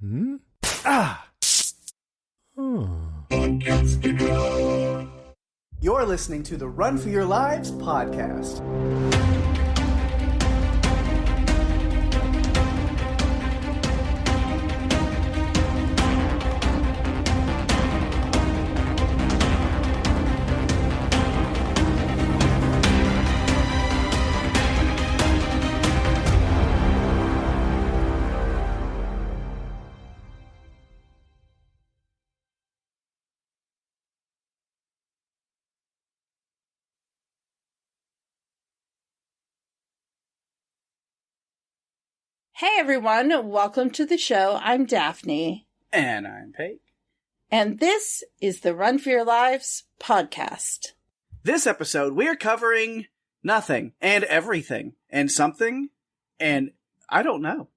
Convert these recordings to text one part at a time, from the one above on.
Hmm? Ah! You're listening to the Run for Your Lives podcast. Hey everyone, welcome to the show. I'm Daphne. And I'm Pake. And this is the Run for Your Lives podcast. This episode, we're covering nothing and everything and something, and I don't know.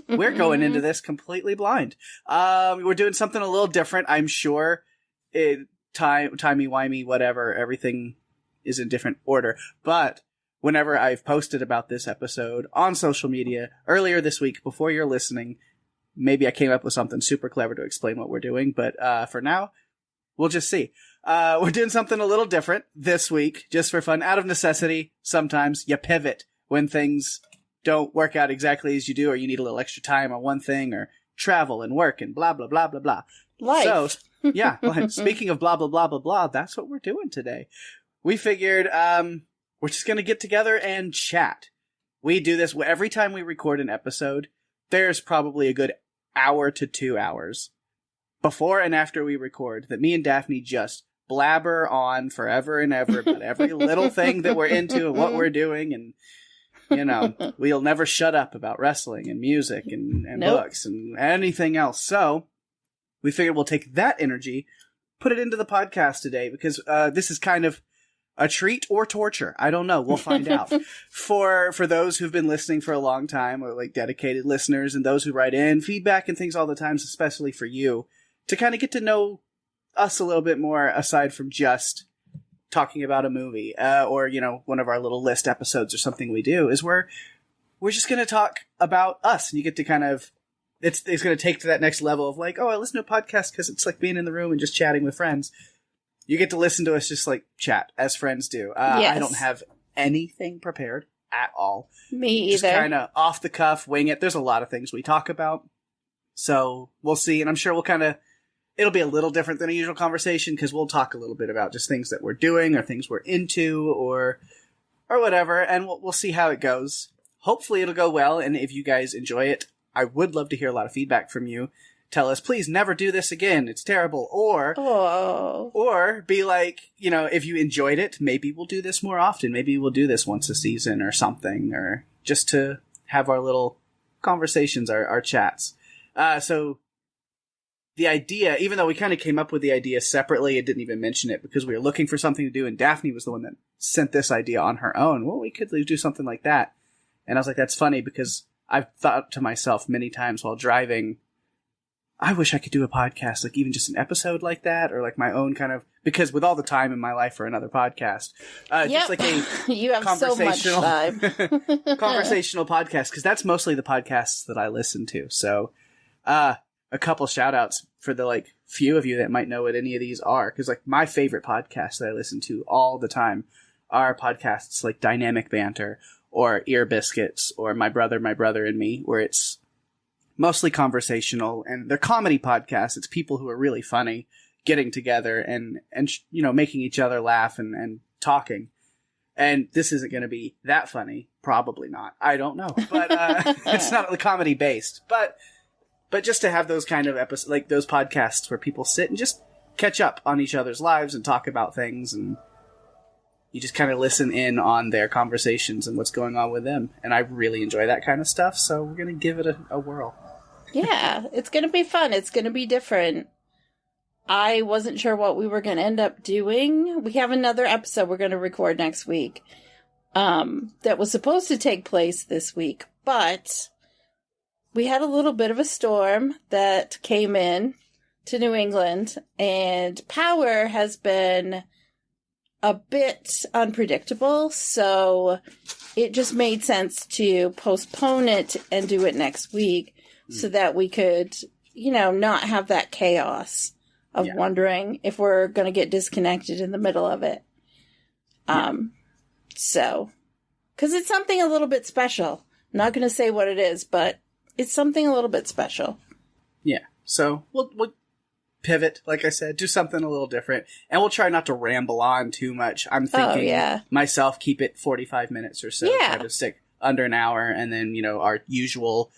We're going into this completely blind. We're doing something a little different. I'm sure timey-wimey, whatever, everything is in different order. But whenever I've posted about this episode on social media earlier this week, before you're listening, maybe I came up with something super clever to explain what we're doing. But for now, we'll just see. We're doing something a little different this week, just for fun. Out of necessity, sometimes you pivot when things don't work out exactly as you do, or you need a little extra time on one thing, or travel and work and blah, blah, blah, blah, blah. Life. So, yeah, speaking of blah, blah, blah, blah, blah, that's what we're doing today. We figured, we're just going to get together and chat. We do this every time we record an episode. There's probably a good hour to 2 hours before and after we record that me and Daphne just blabber on forever and ever about every little thing that we're into and what we're doing. And, you know, we'll never shut up about wrestling and music and Nope. books and anything else. So we figured we'll take that energy, put it into the podcast today, because this is kind of a treat or torture. I don't know. We'll find out. For those who've been listening for a long time, or like dedicated listeners, and those who write in feedback and things all the times, especially for you, to kind of get to know us a little bit more aside from just talking about a movie, or, you know, one of our little list episodes or something we do, is we're just going to talk about us, and you get to kind of, it's going to take to that next level of like, oh, I listen to a podcast because it's like being in the room and just chatting with friends. You get to listen to us just like chat as friends do. Yes. I don't have anything prepared at all. Me either. Just kind of off the cuff, wing it. There's a lot of things we talk about. So we'll see. And I'm sure it'll be a little different than a usual conversation, because we'll talk a little bit about just things that we're doing or things we're into or whatever. And we'll see how it goes. Hopefully it'll go well. And if you guys enjoy it, I would love to hear a lot of feedback from you. Tell us, please never do this again. It's terrible. Or be like, you know, if you enjoyed it, maybe we'll do this more often. Maybe we'll do this once a season or something, or just to have our little conversations, our chats. So the idea, even though we kind of came up with the idea separately, it didn't even mention it because we were looking for something to do, and Daphne was the one that sent this idea on her own. Well, we could do something like that. And I was like, that's funny, because I've thought to myself many times while driving, I wish I could do a podcast, like even just an episode like that, or like my own kind of, because with all the time in my life for another podcast, just like a you have so much time. conversational podcast, because that's mostly the podcasts that I listen to. So, a couple shout outs for the like few of you that might know what any of these are, because like my favorite podcasts that I listen to all the time are podcasts like Dynamic Banter or Ear Biscuits or My Brother and Me, where it's mostly conversational, and they're comedy podcasts. It's people who are really funny getting together and you know, making each other laugh and talking. And this isn't going to be that funny. Probably not. I don't know. But it's not comedy based. But just to have those kind of episodes, like those podcasts where people sit and just catch up on each other's lives and talk about things, and you just kind of listen in on their conversations and what's going on with them. And I really enjoy that kind of stuff. So we're going to give it a whirl. Yeah, it's going to be fun. It's going to be different. I wasn't sure what we were going to end up doing. We have another episode we're going to record next week that was supposed to take place this week, but we had a little bit of a storm that came in to New England, and power has been a bit unpredictable, so it just made sense to postpone it and do it next week. so that we could, not have that chaos of wondering if we're going to get disconnected in the middle of it. So, because it's something a little bit special. I'm not going to say what it is, but it's something a little bit special. Yeah. So we'll pivot, like I said, do something a little different, and we'll try not to ramble on too much. I'm thinking myself, keep it 45 minutes or so. Yeah. Try to stick under an hour, and then, our usual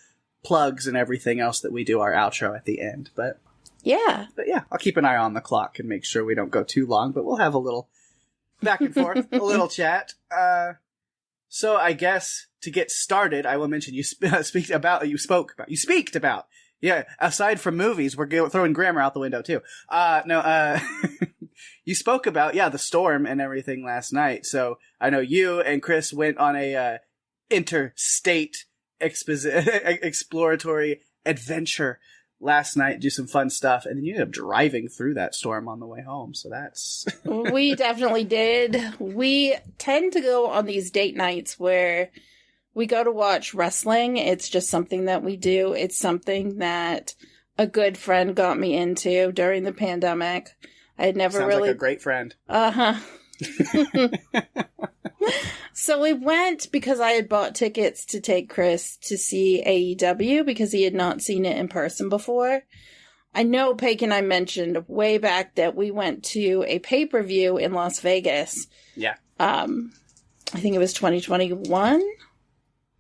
plugs and everything else that we do, our outro at the end. But yeah, I'll keep an eye on the clock and make sure we don't go too long, but we'll have a little back and forth, a little chat. So I guess to get started, I will mention you speak about. Yeah, aside from movies, we're throwing grammar out the window too. You spoke about, the storm and everything last night. So I know you and Chris went on a interstate exploratory adventure last night, do some fun stuff, and then you ended up driving through that storm on the way home. So that's... We definitely did. We tend to go on these date nights where we go to watch wrestling. It's just something that we do. It's something that a good friend got me into during the pandemic. I had never Sounds like a great friend. Uh-huh. So we went because I had bought tickets to take Chris to see AEW because he had not seen it in person before. I know Pake and I mentioned way back that we went to a pay-per-view in Las Vegas. Yeah. I think it was 2021?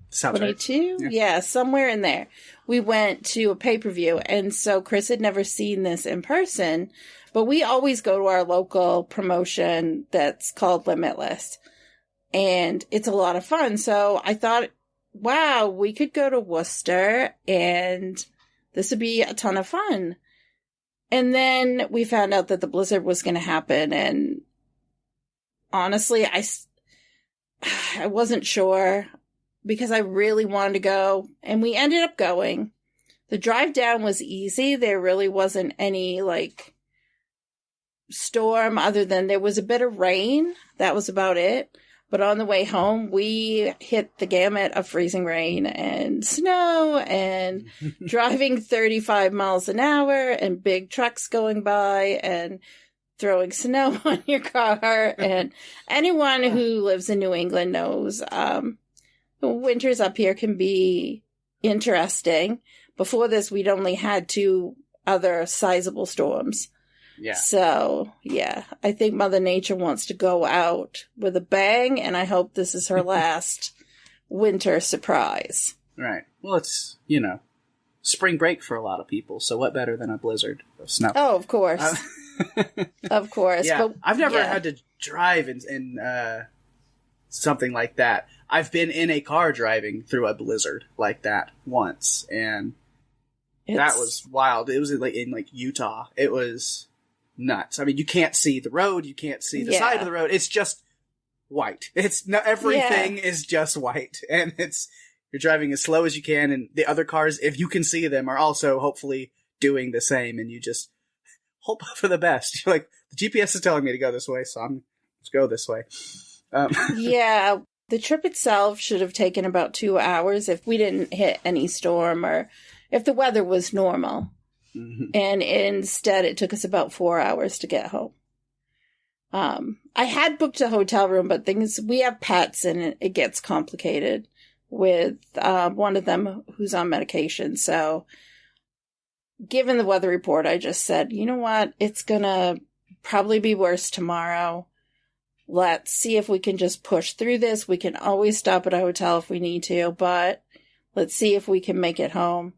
Sounds 22? Right. Yeah, somewhere in there. We went to a pay-per-view, and so Chris had never seen this in person, but we always go to our local promotion that's called Limitless, and it's a lot of fun. So I thought, wow, we could go to Worcester, and this would be a ton of fun. And then we found out that the blizzard was going to happen, and honestly, I wasn't sure because I really wanted to go, and we ended up going. The drive down was easy. There really wasn't any, storm other than there was a bit of rain. That was about it. But on the way home, we hit the gamut of freezing rain and snow and driving 35 miles an hour and big trucks going by and throwing snow on your car. And anyone who lives in New England knows winters up here can be interesting. Before this, we'd only had 2 other sizable storms. Yeah. So, yeah, I think Mother Nature wants to go out with a bang, and I hope this is her last winter surprise. Right. Well, it's, spring break for a lot of people, so what better than a blizzard of snow? Oh, of course. Of course. Yeah, but, I've never had to drive in something like that. I've been in a car driving through a blizzard like that once, and that was wild. It was in Utah. It was nuts. I mean, you can't see the road. You can't see the side of the road. It's just white. Everything is just white. And you're driving as slow as you can. And the other cars, if you can see them, are also hopefully doing the same. And you just hope for the best. You're like, the GPS is telling me to go this way, so let's go this way. Yeah. The trip itself should have taken about 2 hours if we didn't hit any storm or if the weather was normal. Mm-hmm. And instead, it took us about 4 hours to get home. I had booked a hotel room, but we have pets, and it gets complicated with one of them who's on medication. So, given the weather report, I just said, you know what? It's gonna probably be worse tomorrow. Let's see if we can just push through this. We can always stop at a hotel if we need to, but let's see if we can make it home.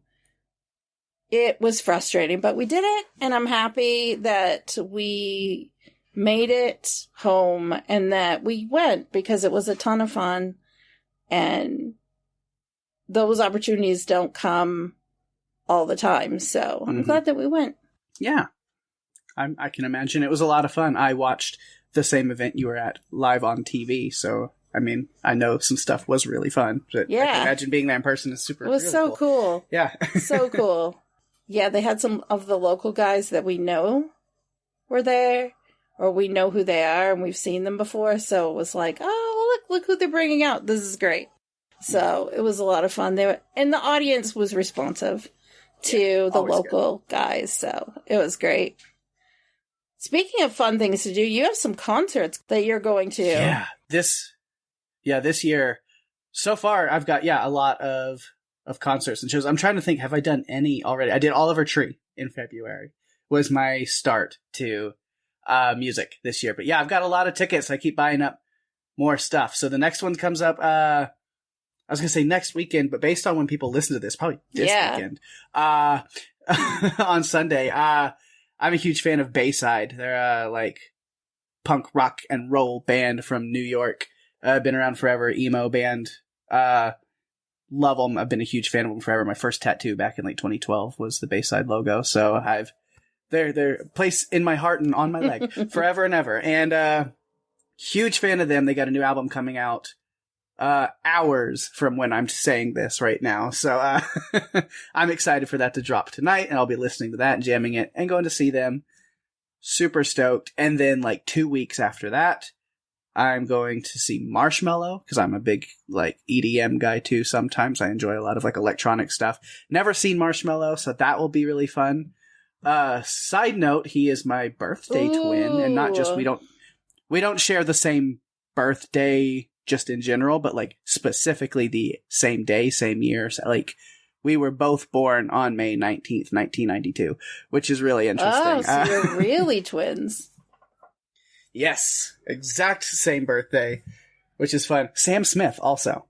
It was frustrating, but we did it, and I'm happy that we made it home and that we went because it was a ton of fun, and those opportunities don't come all the time, so I'm glad that we went. Yeah. I can imagine it was a lot of fun. I watched the same event you were at live on TV, so I mean, I know some stuff was really fun, but I can imagine being there in person is super. It was really so cool. Yeah. So cool. Yeah, they had some of the local guys that we know were there, or we know who they are, and we've seen them before, so it was like, oh, look who they're bringing out. This is great. So it was a lot of fun. And the audience was responsive. to the always local guys. So it was great. Speaking of fun things to do, you have some concerts that you're going to. This year, so far, I've got, a lot of concerts and shows. I'm trying to think, have I done any already? I did Oliver Tree in February, was my start to music this year. But yeah, I've got a lot of tickets. I keep buying up more stuff. So the next one comes up, I was going to say next weekend, but based on when people listen to this, probably this weekend, on Sunday. I'm a huge fan of Bayside. They're like punk rock and roll band from New York. Been around forever, emo band. Love them. I've been a huge fan of them forever. My first tattoo back in like 2012 was the Bayside logo. So they're place in my heart and on my leg forever and ever. And huge fan of them. They got a new album coming out hours from when I'm saying this right now. So I'm excited for that to drop tonight, and I'll be listening to that and jamming it and going to see them. Super stoked. And then like 2 weeks after that, I'm going to see Marshmello, because I'm a big like EDM guy too. Sometimes I enjoy a lot of like electronic stuff. Never seen Marshmello, so that will be really fun. Side note, he is my birthday twin, and not just we don't share the same birthday just in general, but like specifically the same day, same year. So, like, we were both born on May 19th, 1992, which is really interesting. Oh, so you're really twins. Yes, exact same birthday, which is fun. Sam Smith also.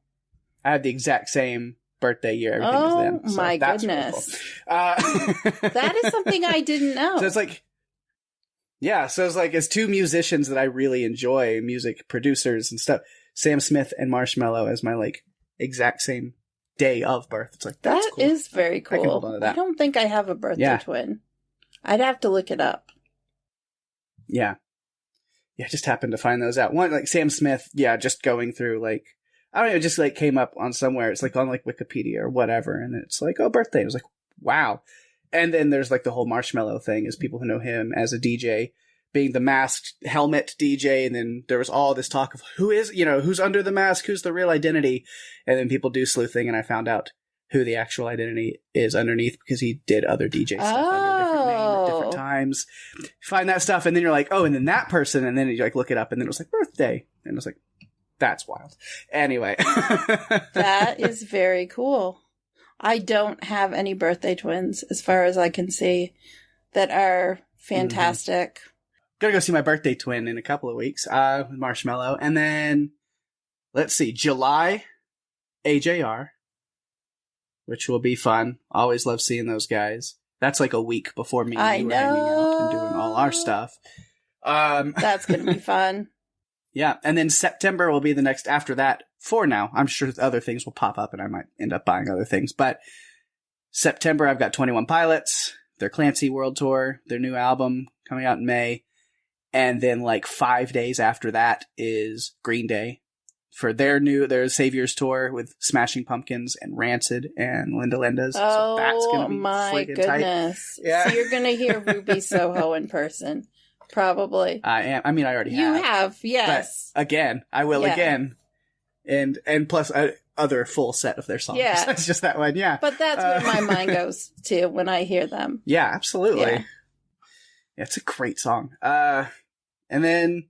I had the exact same birthday year. Everything was them. So my that's goodness. Really cool. That is something I didn't know. So it's like, as two musicians that I really enjoy, music producers and stuff, Sam Smith and Marshmello as my like exact same day of birth. It's like, that's cool. Is very cool. I can hold on to that. I don't think I have a birthday twin. I'd have to look it up. Yeah. Yeah, just happened to find those out. One, like Sam Smith, just going through like, I don't know, it just like came up on somewhere. It's like on like Wikipedia or whatever. And it's like, oh, birthday. I was like, wow. And then there's like the whole Marshmello thing, is people who know him as a DJ being the masked helmet DJ. And then there was all this talk of who's under the mask, who's the real identity. And then people do sleuthing, and I found out who the actual identity is underneath, because he did other DJ stuff under a different name at different times. Find that stuff, and then you're like, oh, and then that person, and then you like look it up, and then it was like birthday, and it was like, that's wild. Anyway. That is very cool. I don't have any birthday twins, as far as I can see, that are fantastic. Mm-hmm. Gonna go see my birthday twin in a couple of weeks, with Marshmello, and then let's see, July, AJR. Which will be fun. Always love seeing those guys. That's like a week before me and you were hanging out and doing all our stuff. That's going to be fun. Yeah. And then September will be the next after that. For now, I'm sure other things will pop up and I might end up buying other things. But September, I've got 21 Pilots, their Clancy World Tour, their new album coming out in May. And then like 5 days after that is Green Day for their Saviors tour with Smashing Pumpkins and Rancid and Linda Linda's. Oh, so that's gonna be my goodness. Tight. Yeah. So you're going to hear Ruby Soho in person. Probably. I am. I mean, I already have. You have, yes. But again, I will again. And plus other full set of their songs. Yeah. It's just that one, yeah. But that's where my mind goes to when I hear them. Yeah, absolutely. Yeah. Yeah, it's a great song. And then,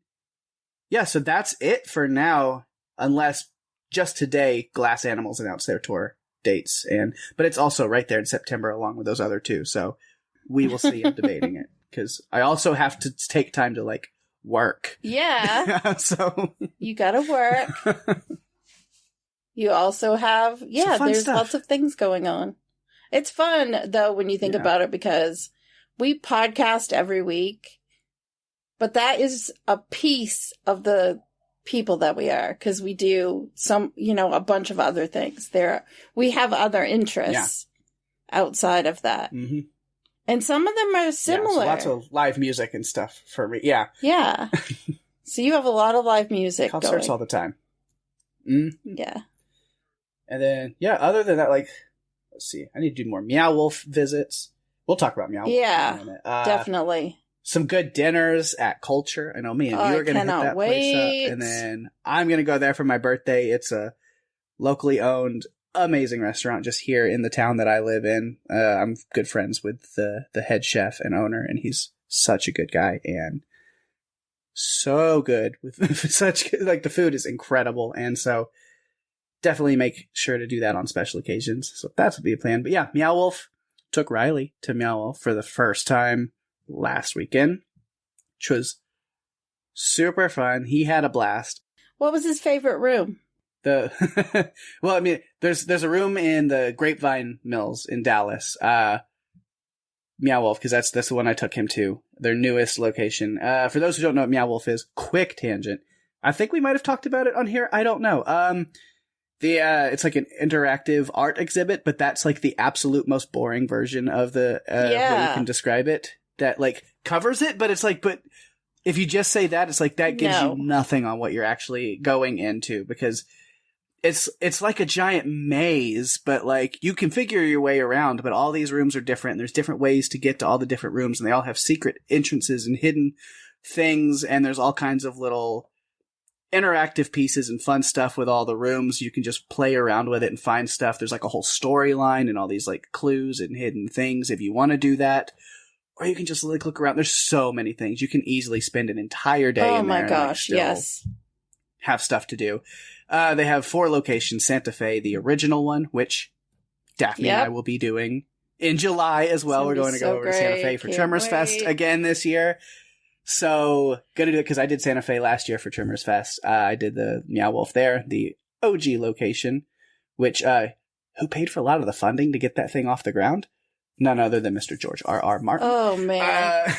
so that's it for now. Unless just today, Glass Animals announced their tour dates, but it's also right there in September along with those other two. So we will see. I'm debating it because I also have to take time to like work. Yeah. So you gotta work. You also have there's stuff. lots of things going on. It's fun though when you think about it, because we podcast every week, but that is a piece of the people that we are, because we do a bunch of other things. We have other interests outside of that. Mm-hmm. And some of them are similar. Yeah, so lots of live music and stuff for me. Yeah. Yeah. So you have a lot of live music concerts going. all the time. Mm. Yeah. And then, other than that, like, let's see, I need to do more Meow Wolf visits. We'll talk about Meow Wolf in a minute. Definitely. Some good dinners at Culture. I know me and you are going to hit that place up. And then I'm going to go there for my birthday. It's a locally owned amazing restaurant just here in the town that I live in. I'm good friends with the head chef and owner, and he's such a good guy and so good with such good, like the food is incredible. And so definitely make sure to do that on special occasions. So that would be a plan. But yeah, Meow Wolf took Riley to Meow Wolf for the first time last weekend, which was super fun. He had a blast. What was his favorite room? Well, I mean, there's a room in the Grapevine Mills in Dallas, Meow Wolf, because that's the one I took him to, their newest location. For those who don't know what Meow Wolf is, quick tangent. I think we might have talked about it on here. I don't know. It's like an interactive art exhibit, but that's like the absolute most boring version of the way you can describe it. That like covers it, but it's like, but if you just say that, it's like that gives you nothing on what you're actually going into, because it's like a giant maze, but like you can figure your way around, but all these rooms are different and there's different ways to get to all the different rooms, and they all have secret entrances and hidden things, and there's all kinds of little interactive pieces and fun stuff with all the rooms. You can just play around with it and find stuff. There's like a whole storyline and all these like clues and hidden things if you want to do that. Or you can just like look around. There's so many things. You can easily spend an entire day in there. Oh my gosh, yes. Have stuff to do. They have 4 locations. Santa Fe, the original one, which Daphne and I will be doing in July as well. We're going to go over to Santa Fe for Tremors Fest again this year. So, gonna do it because I did Santa Fe last year for Tremors Fest. I did the Meow Wolf there, the OG location, which, who paid for a lot of the funding to get that thing off the ground? None other than Mr. George R.R. Martin. Oh, man.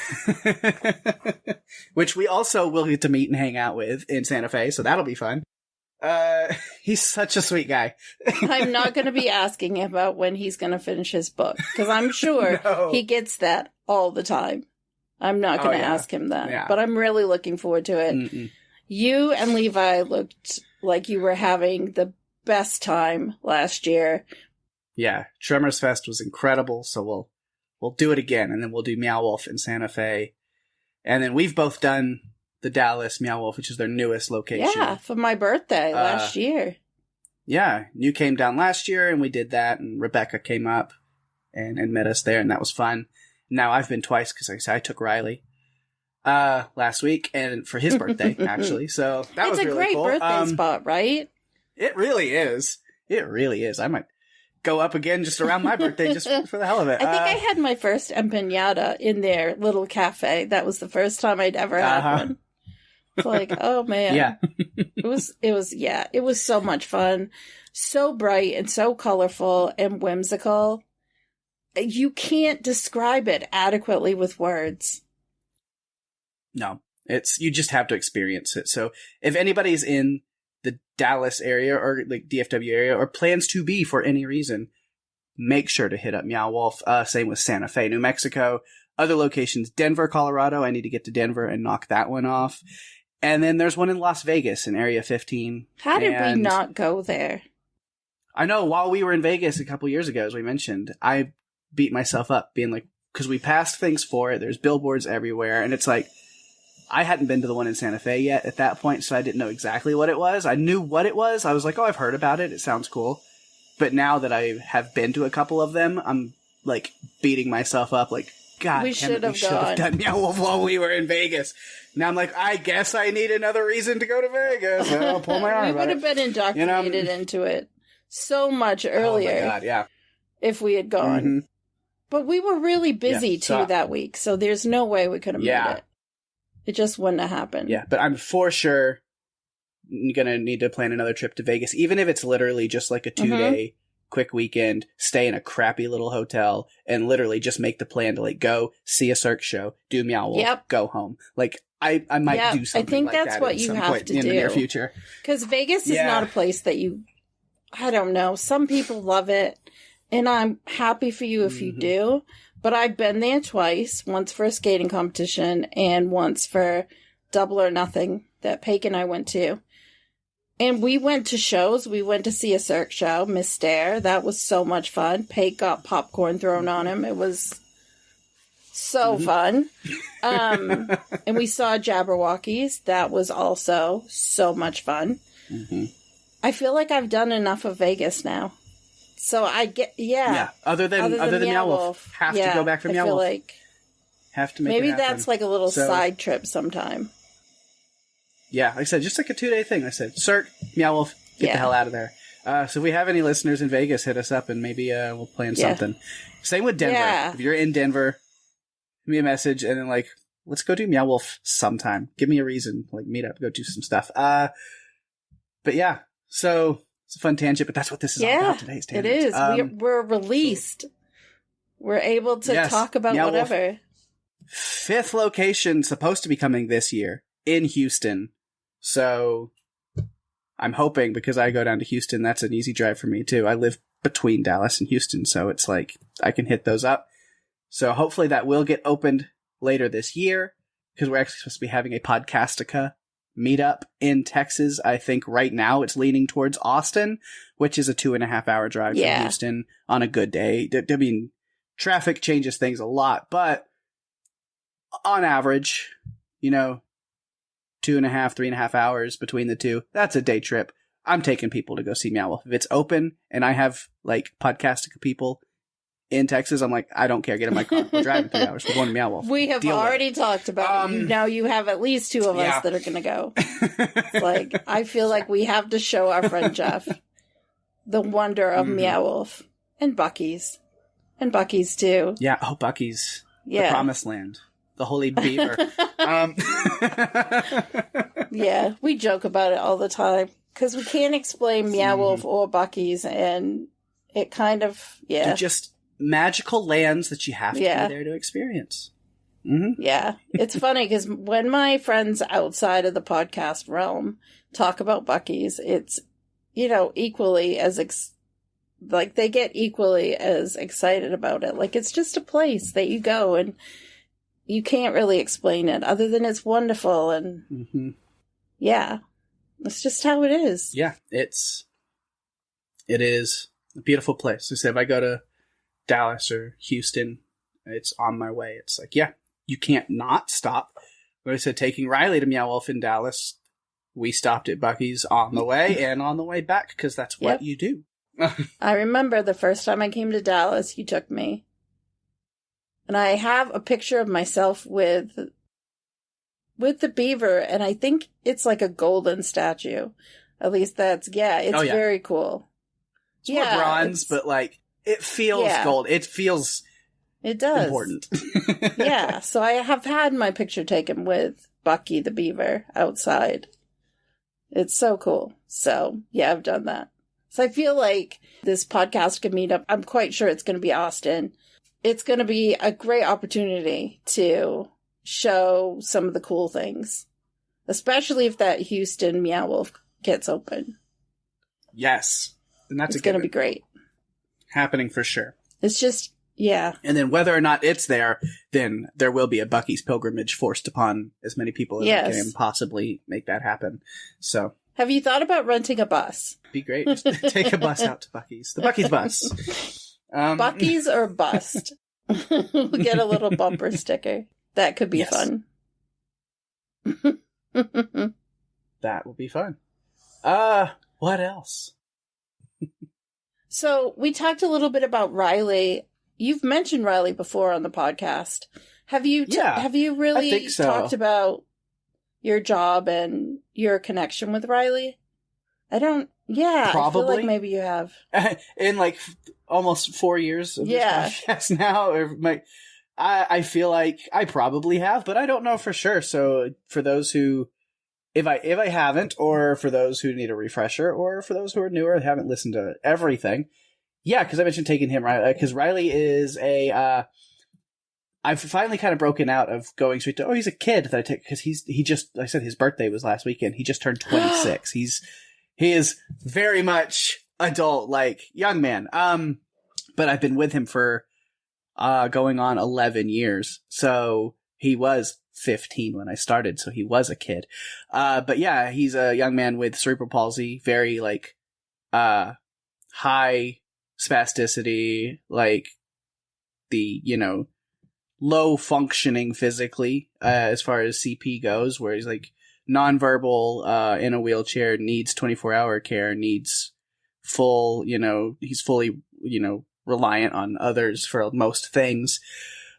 Which we also will get to meet and hang out with in Santa Fe, so that'll be fun. He's such a sweet guy. I'm not going to be asking him about when he's going to finish his book, because I'm sure he gets that all the time. I'm not going to ask him that, but I'm really looking forward to it. Mm-mm. You and Levi looked like you were having the best time last year. Yeah, Tremors Fest was incredible, so we'll do it again, and then we'll do Meow Wolf in Santa Fe. And then we've both done the Dallas Meow Wolf, which is their newest location. Yeah, for my birthday last year. Yeah, you came down last year, and we did that, and Rebecca came up and met us there, and that was fun. Now, I've been twice, because I took Riley last week, and for his birthday, actually, so that was really cool. It's a great birthday spot, right? It really is. It really is. I might go up again just around my birthday just for the hell of it. I think I had my first empanada in their little cafe. That was the first time I'd ever had one. It's like, oh man. Yeah. it was so much fun. So bright and so colorful and whimsical. You can't describe it adequately with words. No. You just have to experience it. So if anybody's in the Dallas area or like DFW area or plans to be for any reason, make sure to hit up Meow Wolf. Same with Santa Fe, New Mexico. Other locations, Denver, Colorado. I need to get to Denver and knock that one off. And then there's one in Las Vegas in Area 15. How did we not go there? I know, while we were in Vegas a couple years ago, as we mentioned, I beat myself up being like, because we passed things for it. There's billboards everywhere. And it's like, I hadn't been to the one in Santa Fe yet at that point, so I didn't know exactly what it was. I knew what it was. I was like, oh, I've heard about it. It sounds cool. But now that I have been to a couple of them, I'm like beating myself up like, God, we should have done Meow Wolf while we were in Vegas. Now I'm like, I guess I need another reason to go to Vegas. I'll pull my arm. We would have been indoctrinated into it so much earlier. Oh my God, yeah. If we had gone. Mm-hmm. But we were really busy too that week, so there's no way we could have made it. It just wouldn't have happened. Yeah, but I'm for sure going to need to plan another trip to Vegas, even if it's literally just like a 2-day quick weekend, stay in a crappy little hotel, and literally just make the plan to like go see a Cirque show, do Meow Wolf, go home. Like I might do something. I think that's what you have to do in the near future. Because Vegas is not a place that I don't know. Some people love it, and I'm happy for you if you do. But I've been there twice, once for a skating competition and once for Double or Nothing that Pake and I went to. And we went to shows. We went to see a Cirque show, Miss Stare. That was so much fun. Pake got popcorn thrown on him. It was so fun. And we saw Jabberwockies. That was also so much fun. I feel like I've done enough of Vegas now. So I get, yeah. Other than Meow Wolf. Have to go back for Meow Wolf. Like have to make it happen. That's like a little side trip sometime. Yeah, like I said, just like a 2-day thing. I said, Cirque, Meow Wolf, get the hell out of there. So if we have any listeners in Vegas, hit us up and maybe we'll plan something. Same with Denver. Yeah. If you're in Denver, give me a message and then like, let's go do Meow Wolf sometime. Give me a reason. Like meet up, go do some stuff. But yeah, so it's a fun tangent, but that's what this is all about today's tangent. It is. We're released. We're able to talk about Meow whatever. Wolf. 5th location supposed to be coming this year in Houston. So I'm hoping, because I go down to Houston, that's an easy drive for me too. I live between Dallas and Houston, so it's like I can hit those up. So hopefully that will get opened later this year, because we're actually supposed to be having a Podcastica meetup in Texas. I think right now it's leaning towards Austin, which is a 2.5-hour drive from Houston on a good day. I mean, traffic changes things a lot, but on average, 2.5, 3.5 hours between the two. That's a day trip. I'm taking people to go see Meow Wolf. If it's open and I have like Podcastica people in Texas, I'm like, I don't care. Get in my car. We're driving 3 hours. We're going to Meow Wolf. We have already talked about it. Now you have at least 2 of us that are going to go. Like, I feel like we have to show our friend Jeff the wonder of Meow Wolf and Buc-ee's. And Buc-ee's too. Yeah. Oh, Buc-ee's. The promised land. The holy beaver. Yeah, we joke about it all the time because we can't explain Meow Wolf or Buc-ee's, and it kind of They're just magical lands that you have to be there to experience. Yeah, it's funny because when my friends outside of the podcast realm talk about Buc-ee's, it's equally as like they get equally as excited about it. Like it's just a place that you go and you can't really explain it other than it's wonderful and it's just how it is. Yeah, it is a beautiful place. So say if I go to Dallas or Houston, it's on my way. It's like, you can't not stop. When I said taking Riley to Meow Wolf in Dallas, we stopped at Buc-ee's on the way and on the way back because that's what you do. I remember the first time I came to Dallas, you took me. And I have a picture of myself with the beaver, and I think it's like a golden statue. At least it's very cool. It's more bronze, but like it feels gold. It feels important. Yeah, so I have had my picture taken with Bucky the beaver outside. It's so cool. So, yeah, I've done that. So I feel like this podcast could meet up. I'm quite sure it's going to be Austin. It's going to be a great opportunity to show some of the cool things, especially if that Houston Meow Wolf gets open. Yes. And that's going to be great. Happening for sure. It's just, and then whether or not it's there, then there will be a Buc-ee's pilgrimage forced upon as many people as can possibly make that happen. So. Have you thought about renting a bus? Be great. Just take a bus out to Buc-ee's. The Buc-ee's bus. Buc-ee's or bust. We'll get a little bumper sticker. That could be fun. That will be fun. What else? So we talked a little bit about Riley. You've mentioned Riley before on the podcast. Have you really talked about your job and your connection with Riley? Probably. I feel like maybe you have. In like almost 4 years of this podcast now, I feel like I probably have, but I don't know for sure. So for those who, if I haven't, or for those who need a refresher, or for those who are newer and haven't listened to everything, because I mentioned taking him, because Riley is I've finally kind of broken out of going straight to, he's a kid that I take, because like I said, his birthday was last weekend. He just turned 26. He is very much adult, like young man. But I've been with him for, going on 11 years. So he was 15 when I started. So he was a kid. But yeah, he's a young man with cerebral palsy, very like, high spasticity, like the, low functioning physically, as far as CP goes, where he's like nonverbal, in a wheelchair, needs 24-hour care, needs full, he's fully reliant on others for most things.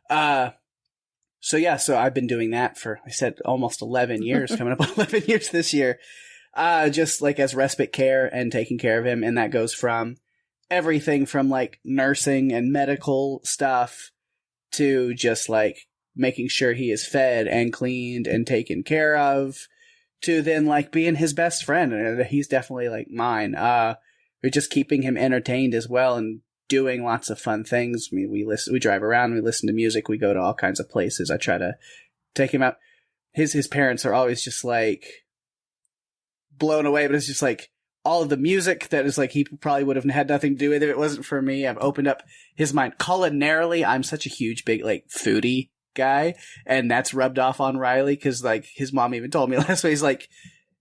So I've been doing that for, I said, almost 11 years, coming up on 11 years this year, just like as respite care and taking care of him. And that goes from everything from like nursing and medical stuff to just like making sure he is fed and cleaned and taken care of, to then like being his best friend. And he's definitely like mine. We're just keeping him entertained as well and doing lots of fun things. I mean, we drive around, we listen to music, we go to all kinds of places. I try to take him out. His parents are always just like blown away, but it's just like all of the music that is like, he probably would have had nothing to do with it if it wasn't for me. I've opened up his mind culinarily. I'm such a huge, big, like foodie guy, and that's rubbed off on Riley, because like his mom even told me last week, he's like,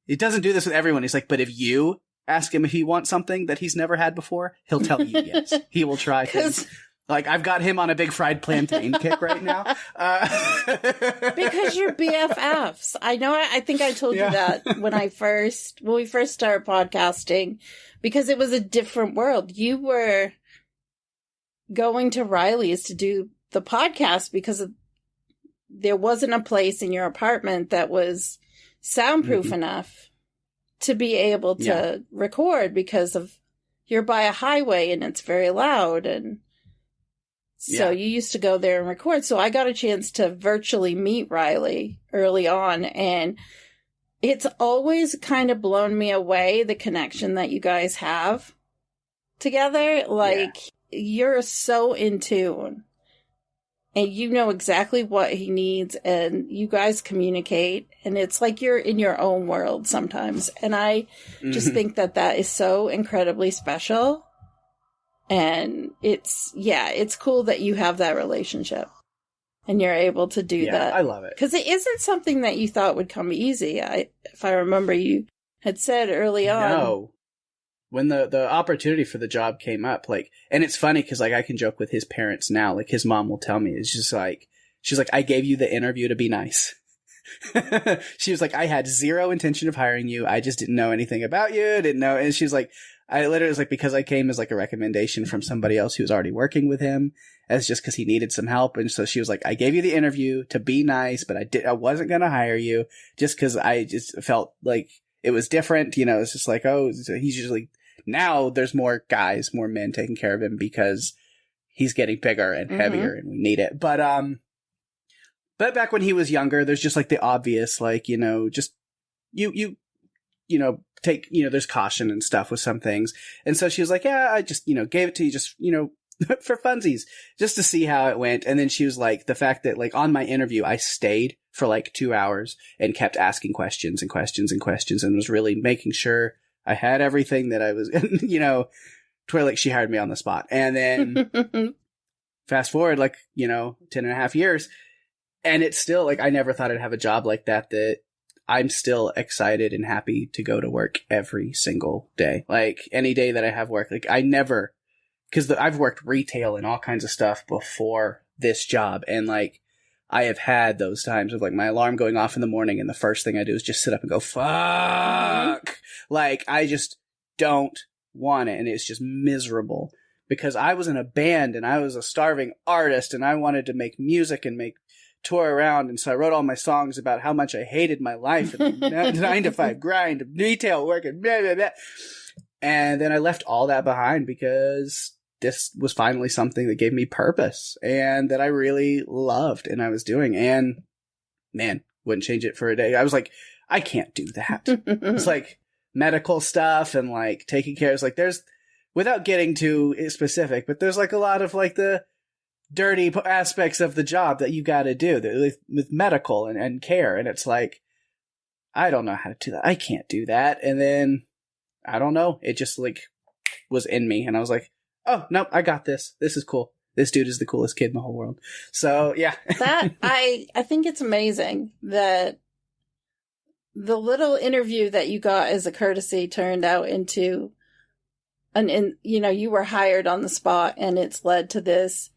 he doesn't do this with everyone. He's like, but if you ask him if he wants something that he's never had before, he'll tell you yes. He will try things. Like, I've got him on a big fried plantain kick right now. Because you're BFFs. I know, I think I told you that when we first started podcasting, because it was a different world. You were going to Riley's to do the podcast because there wasn't a place in your apartment that was soundproof enough to be able to record, because of you're by a highway and it's very loud. And so you used to go there and record. So I got a chance to virtually meet Riley early on, and it's always kind of blown me away, the connection that you guys have together. Like, you're so in tune. And you know exactly what he needs, and you guys communicate, and it's like you're in your own world sometimes. And I just think that is so incredibly special. And it's cool that you have that relationship and you're able to do that. I love it. Because it isn't something that you thought would come easy. If I remember, you had said early on. No. When the opportunity for the job came up, like, and it's funny because like I can joke with his parents now, like his mom will tell me, it's just like, she's like, I gave you the interview to be nice. She was like, I had zero intention of hiring you. I just didn't know anything about you. Didn't know. And she's like, I literally was like, because I came as like a recommendation from somebody else who was already working with him, as just because he needed some help. And so she was like, I gave you the interview to be nice, but I wasn't going to hire you just because I just felt like it was different. You know, it's just like, oh, he's usually, now there's more guys, more men taking care of him because he's getting bigger and heavier and we need it. But back when he was younger, there's just like the obvious, like, you know, just you know, take, you know, there's caution and stuff with some things. And so she was like, yeah, I just, you know, gave it to you just, you know, for funsies, just to see how it went. And then she was like, the fact that like on my interview, I stayed for like 2 hours and kept asking questions and questions and questions and was really making sure I had everything that I was, you know, to where like she hired me on the spot. And then fast forward, like, you know, 10 and a half years. And it's still like, I never thought I'd have a job like that I'm still excited and happy to go to work every single day. Like any day that I have work, like I never, because I've worked retail and all kinds of stuff before this job. And like, I have had those times of like my alarm going off in the morning and the first thing I do is just sit up and go, fuck. Like, I just don't want it. And it's just miserable because I was in a band and I was a starving artist and I wanted to make music and tour around. And so I wrote all my songs about how much I hated my life and the 9 to 5 grind, retail work and blah, blah, blah. And then I left all that behind because this was finally something that gave me purpose and that I really loved and I was doing. And man, wouldn't change it for a day. I was like, I can't do that. It's like medical stuff and like taking care. It's like there's, without getting too specific, but there's like a lot of like the dirty aspects of the job that you got to do with medical and care. And it's like, I don't know how to do that. I can't do that. And then I don't know. It just like was in me. And I was like, oh, no, I got this. This is cool. This dude is the coolest kid in the whole world. So, yeah. That I think it's amazing that the little interview that you got as a courtesy turned out into you know, you were hired on the spot and it's led to this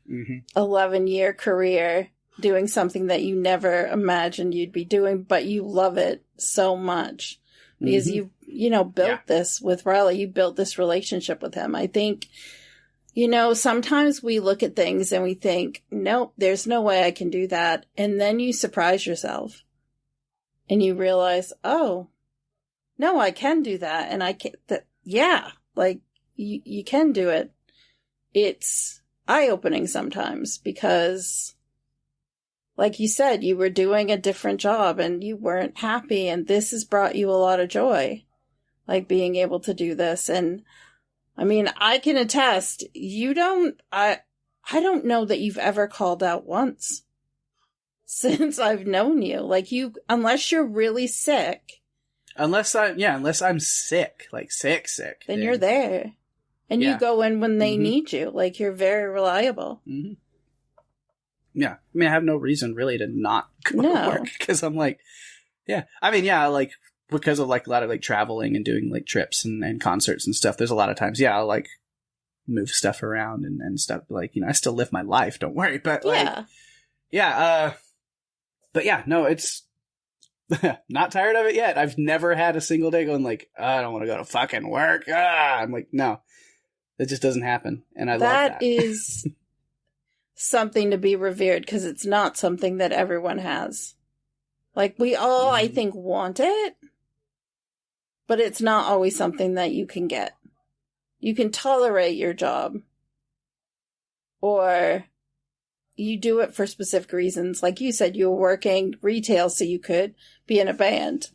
11-year career doing something that you never imagined you'd be doing, but you love it so much because you know, built this with Riley. You built this relationship with him. I think You know, sometimes we look at things and we think, nope, there's no way I can do that. And then you surprise yourself and you realize, oh, no, I can do that. And I can, yeah, like you can do it. It's eye-opening sometimes because, like you said, you were doing a different job and you weren't happy. And this has brought you a lot of joy, like being able to do this. And I mean, I can attest, I don't know that you've ever called out once since I've known you. Like unless you're really sick. Unless I'm sick, like sick. Then you're there. And you go in when they need you. Like, you're very reliable. Mm-hmm. Yeah. I mean, I have no reason really to not go to work because I'm like, yeah. I mean, yeah, like, because of like a lot of like traveling and doing like trips and concerts and stuff, there's a lot of times, yeah, I'll like move stuff around and stuff. Like, you know, I still live my life, don't worry. But like, but yeah, no, it's not tired of it yet. I've never had a single day going like, oh, I don't want to go to fucking work. I'm like, no, it just doesn't happen. And I love that. That is something to be revered because it's not something that everyone has. Like, we all, I think, want it, but it's not always something that you can get. You can tolerate your job, or you do it for specific reasons. Like you said, you were working retail so you could be in a band.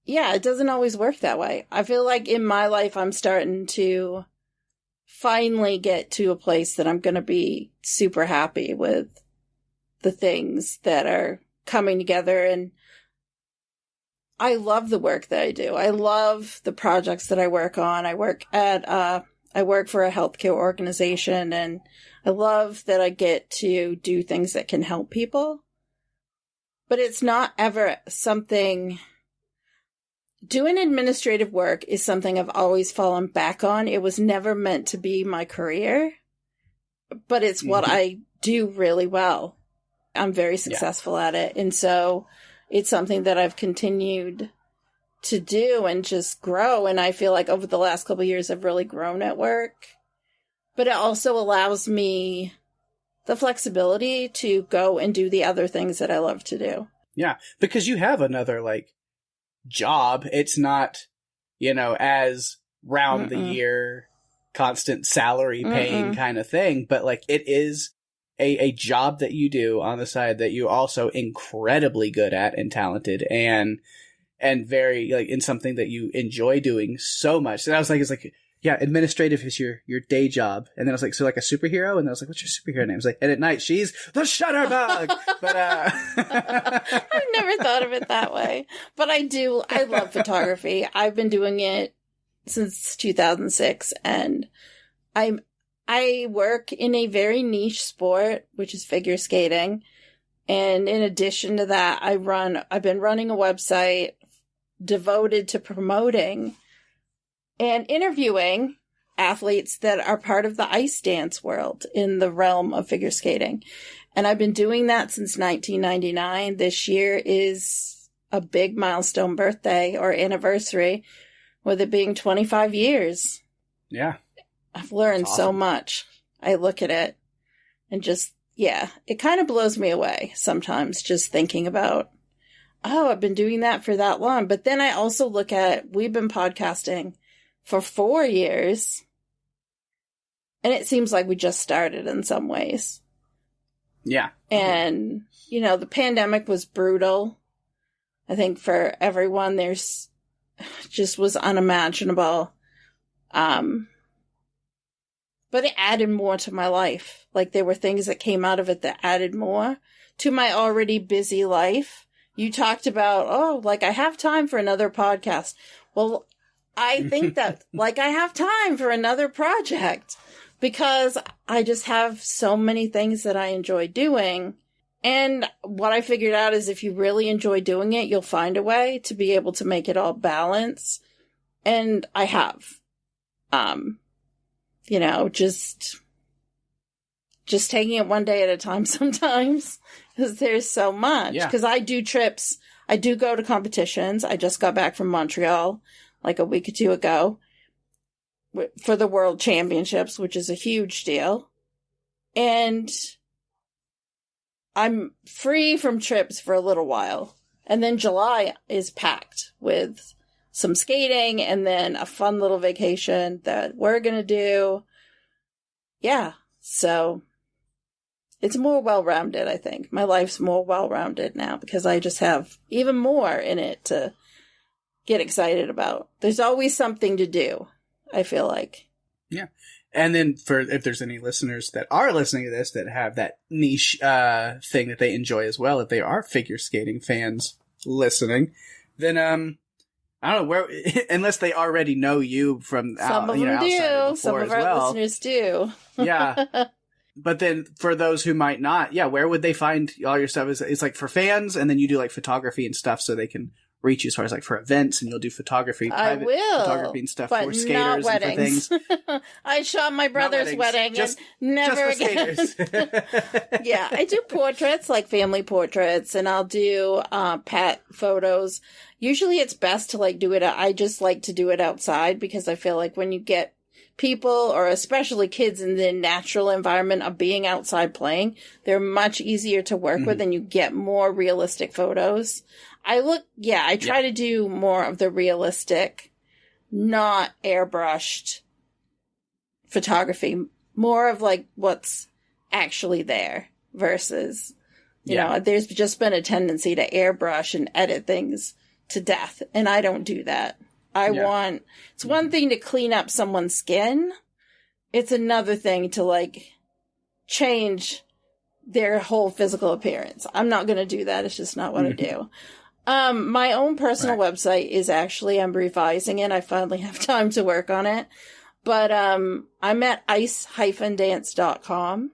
Yeah, it doesn't always work that way. I feel like in my life, I'm starting to finally get to a place that I'm going to be super happy with the things that are coming together. And I love the work that I do. I love the projects that I work on. I work for a healthcare organization, and I love that I get to do things that can help people. But it's not ever something... Doing administrative work is something I've always fallen back on. It was never meant to be my career, but it's what I do really well. I'm very successful at it. And so it's something that I've continued to do and just grow. And I feel like over the last couple of years, I've really grown at work. But it also allows me the flexibility to go and do the other things that I love to do. Yeah, because you have another, like, job. It's not, you know, as round the year, constant salary paying kind of thing. But, like, it is a job that you do on the side that you're also incredibly good at and talented and very, like, in something that you enjoy doing so much. And I was like, it's like, yeah, administrative is your day job. And then I was like, so like a superhero? And I was like, what's your superhero name? I was like, and at night, she's the Shutterbug. But, I've never thought of it that way. But I love photography. I've been doing it since 2006. And I work in a very niche sport, which is figure skating. And in addition to that, I've been running a website devoted to promoting and interviewing athletes that are part of the ice dance world in the realm of figure skating. And I've been doing that since 1999. This year is a big milestone birthday or anniversary, with it being 25 years. Yeah. I've learned so much. I look at it and just, it kind of blows me away sometimes just thinking about, oh, I've been doing that for that long. But then I also look at, we've been podcasting for 4 years, and it seems like we just started in some ways. Yeah. And, you know, the pandemic was brutal. I think for everyone, just was unimaginable. But it added more to my life. Like, there were things that came out of it that added more to my already busy life. You talked about, like, I have time for another podcast. Well, I think that, like, I have time for another project because I just have so many things that I enjoy doing. And what I figured out is if you really enjoy doing it, you'll find a way to be able to make it all balance. And I have. You know, just taking it one day at a time sometimes, because there's so much. Because I do trips. I do go to competitions. I just got back from Montreal like a week or two ago. for the World Championships, which is a huge deal. And I'm free from trips for a little while. And then July is packed with some skating and then a fun little vacation that we're going to do. Yeah. So it's more well-rounded, I think. My life's more well-rounded now because I just have even more in it to get excited about. There's always something to do, I feel like. Yeah. And then if there's any listeners that are listening to this that have that niche thing that they enjoy as well, if they are figure skating fans listening, then I don't know where, unless they already know you from some of them outside do. Some of our listeners do. Yeah. But then for those who might not, yeah, where would they find all your stuff? It's like for fans, and then you do like photography and stuff so they can reach you as far as like for events, and you'll do photography, private photography and stuff for skaters and for things. I shot my brother's wedding and never again. Yeah, I do portraits, like family portraits, and I'll do pet photos. Usually it's best to like do it. I just like to do it outside because I feel like when you get people, or especially kids, in the natural environment of being outside playing, they're much easier to work with and you get more realistic photos. I try to do more of the realistic, not airbrushed photography, more of like what's actually there versus, you know, there's just been a tendency to airbrush and edit things to death. And I don't do that. It's one thing to clean up someone's skin. It's another thing to like change their whole physical appearance. I'm not going to do that. It's just not what I do. My own personal website is actually, I'm revising it. I finally have time to work on it. But I'm at ice-dance.com.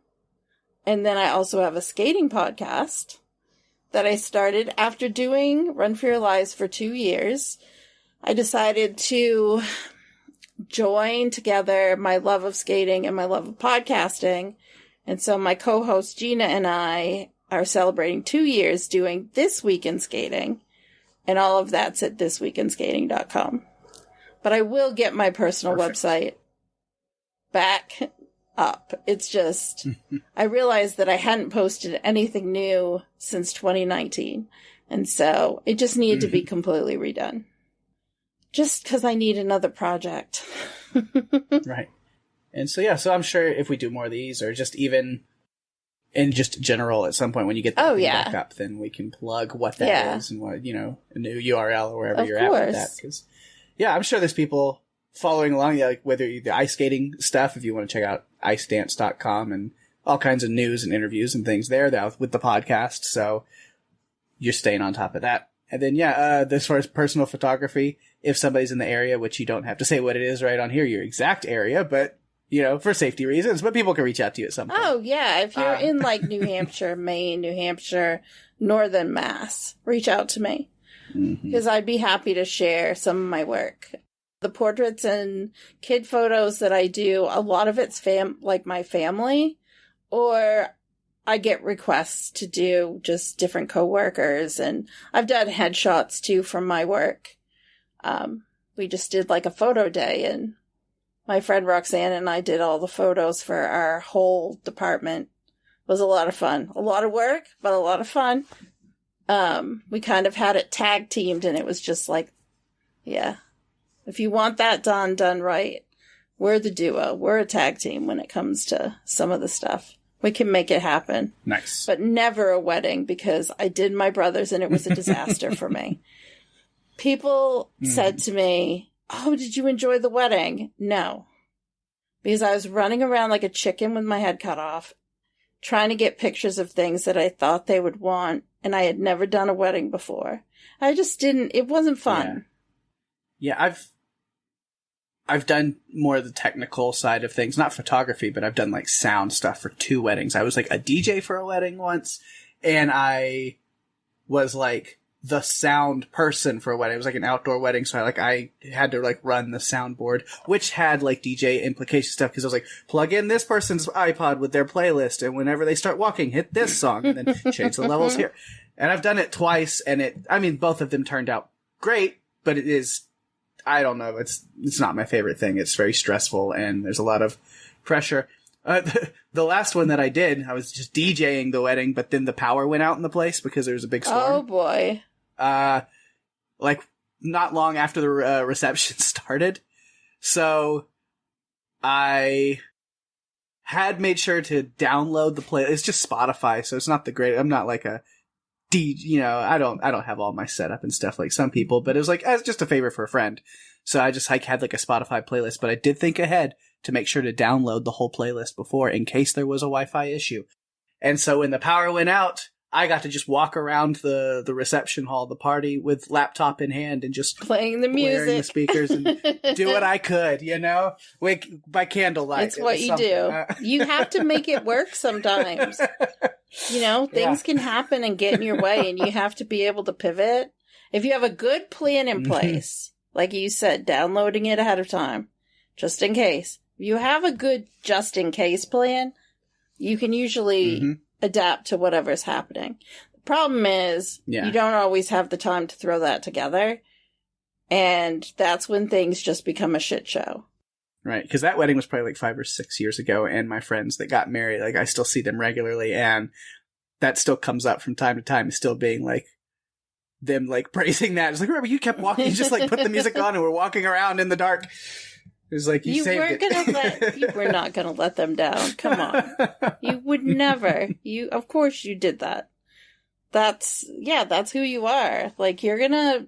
And then I also have a skating podcast that I started after doing Run for Your Lives for 2 years. I decided to join together my love of skating and my love of podcasting. And so my co-host Gina and I are celebrating 2 years doing This Week in Skating. And all of that's at thisweekinskating.com. But I will get my personal website back up. It's just, I realized that I hadn't posted anything new since 2019. And so it just needed to be completely redone. Just because I need another project. Right. And so, yeah, so I'm sure if we do more of these, or just even in just general at some point when you get that back up, then we can plug what that is and what, you know, a new URL or wherever you're at with that. Because, yeah, I'm sure there's people following along, like whether the ice skating stuff, if you want to check out icedance.com and all kinds of news and interviews and things there with the podcast. So you're staying on top of that. And then, as far as personal photography, if somebody's in the area, which you don't have to say what it is right on here, your exact area, but, you know, for safety reasons, but people can reach out to you at some point. Oh, yeah. If you're in, like, New Hampshire, Maine, New Hampshire, Northern Mass, reach out to me. Because I'd be happy to share some of my work. The portraits and kid photos that I do, a lot of it's like my family, or I get requests to do just different coworkers, and I've done headshots too from my work. We just did like a photo day, and my friend Roxanne and I did all the photos for our whole department. It was a lot of fun. A lot of work, but a lot of fun. We kind of had it tag teamed, and it was just like, yeah, if you want that done right, we're the duo. We're a tag team when it comes to some of the stuff. We can make it happen. Nice. But never a wedding, because I did my brother's and it was a disaster for me. People said to me, "Oh, did you enjoy the wedding?" No. Because I was running around like a chicken with my head cut off, trying to get pictures of things that I thought they would want, and I had never done a wedding before. I just didn't, it wasn't fun. Yeah, I've done more of the technical side of things, not photography, but I've done like sound stuff for 2 weddings. I was like a DJ for a wedding once, and I was like the sound person for a wedding. It was like an outdoor wedding, so I had to like run the soundboard, which had like DJ implication stuff, because I was like, plug in this person's iPod with their playlist, and whenever they start walking, hit this song, and then change the levels here. And I've done it twice, and both of them turned out great, but it is I don't know. It's not my favorite thing. It's very stressful, and there's a lot of pressure. The last one that I did, I was just DJing the wedding, but then the power went out in the place because there was a big storm. Oh boy! Like not long after the reception started, so I had made sure to download the play. It's just Spotify, so it's not the great. I'm not like a I don't have all my setup and stuff like some people, but it was like, as just a favor for a friend. So I just had like a Spotify playlist, but I did think ahead to make sure to download the whole playlist before in case there was a Wi-Fi issue. And so when the power went out, I got to just walk around the reception hall, the party with laptop in hand and just playing the music, blaring the speakers and do what I could, by candlelight. It's what you do. You have to make it work sometimes. Things can happen and get in your way, and you have to be able to pivot. If you have a good plan in place, like you said, downloading it ahead of time, just in case. If you have a good just in case plan, you can usually adapt to whatever's happening. The problem is you don't always have the time to throw that together, and that's when things just become a shit show. Right, because that wedding was probably like 5 or 6 years ago, and my friends that got married, like I still see them regularly, and that still comes up from time to time, still being like them like praising that. It's like, remember, you kept walking, you just like put the music on, and we're walking around in the dark. It's like you saved it. You were not gonna let them down. Come on, you would never. Of course, you did that. That's who you are. Like you're gonna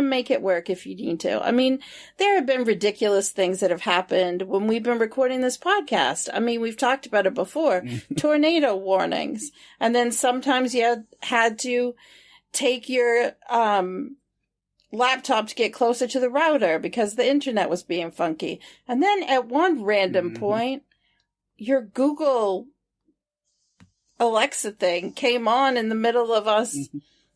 make it work if you need to. I mean, there have been ridiculous things that have happened when we've been recording this podcast. I mean, we've talked about it before. Tornado warnings. And then sometimes you had to take your laptop to get closer to the router because the internet was being funky. And then at one random point, your Google Alexa thing came on in the middle of us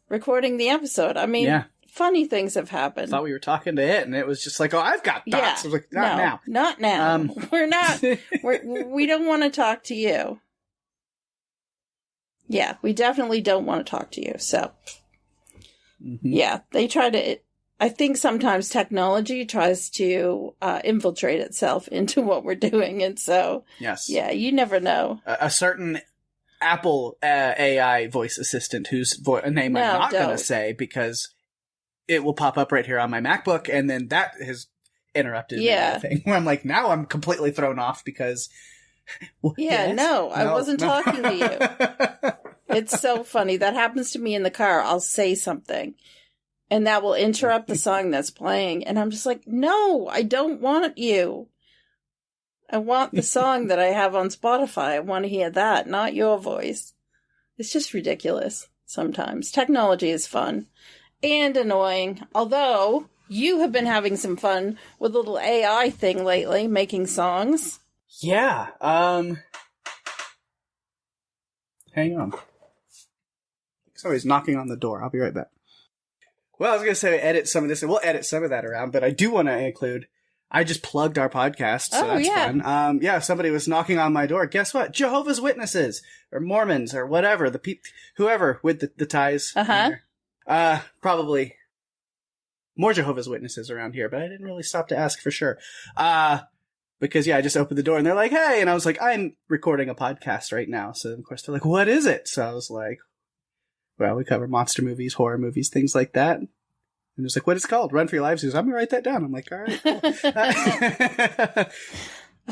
recording the episode. I mean, funny things have happened. I thought we were talking to it, and it was just like, oh, I've got thoughts. I was like, now. Not now. We're not. We don't want to talk to you. Yeah, we definitely don't want to talk to you. So, yeah, they try to. I think sometimes technology tries to infiltrate itself into what we're doing, and so yeah, you never know. A certain Apple AI voice assistant whose name I'm not going to say because it will pop up right here on my MacBook, and then that has interrupted everything. Where I'm like, now I'm completely thrown off because. I wasn't talking to you. It's so funny. That happens to me in the car. I'll say something, and that will interrupt the song that's playing, and I'm just like, no, I don't want you. I want the song that I have on Spotify. I want to hear that, not your voice. It's just ridiculous sometimes. Technology is fun. And annoying. Although, you have been having some fun with a little AI thing lately, making songs. Yeah, hang on. Somebody's knocking on the door. I'll be right back. Well, I was going to say edit some of this, and we'll edit some of that around, but I do want to include, I just plugged our podcast, so that's fun. Somebody was knocking on my door. Guess what? Jehovah's Witnesses, or Mormons, or whatever, whoever with the ties. Probably more Jehovah's Witnesses around here, but I didn't really stop to ask for sure. Because, I just opened the door, and they're like, hey, and I was like, I'm recording a podcast right now. So, of course, they're like, what is it? So I was like, well, we cover monster movies, horror movies, things like that. And it's like, what is it called? Run for Your Lives. He goes, I'm going to write that down. I'm like, all right, cool.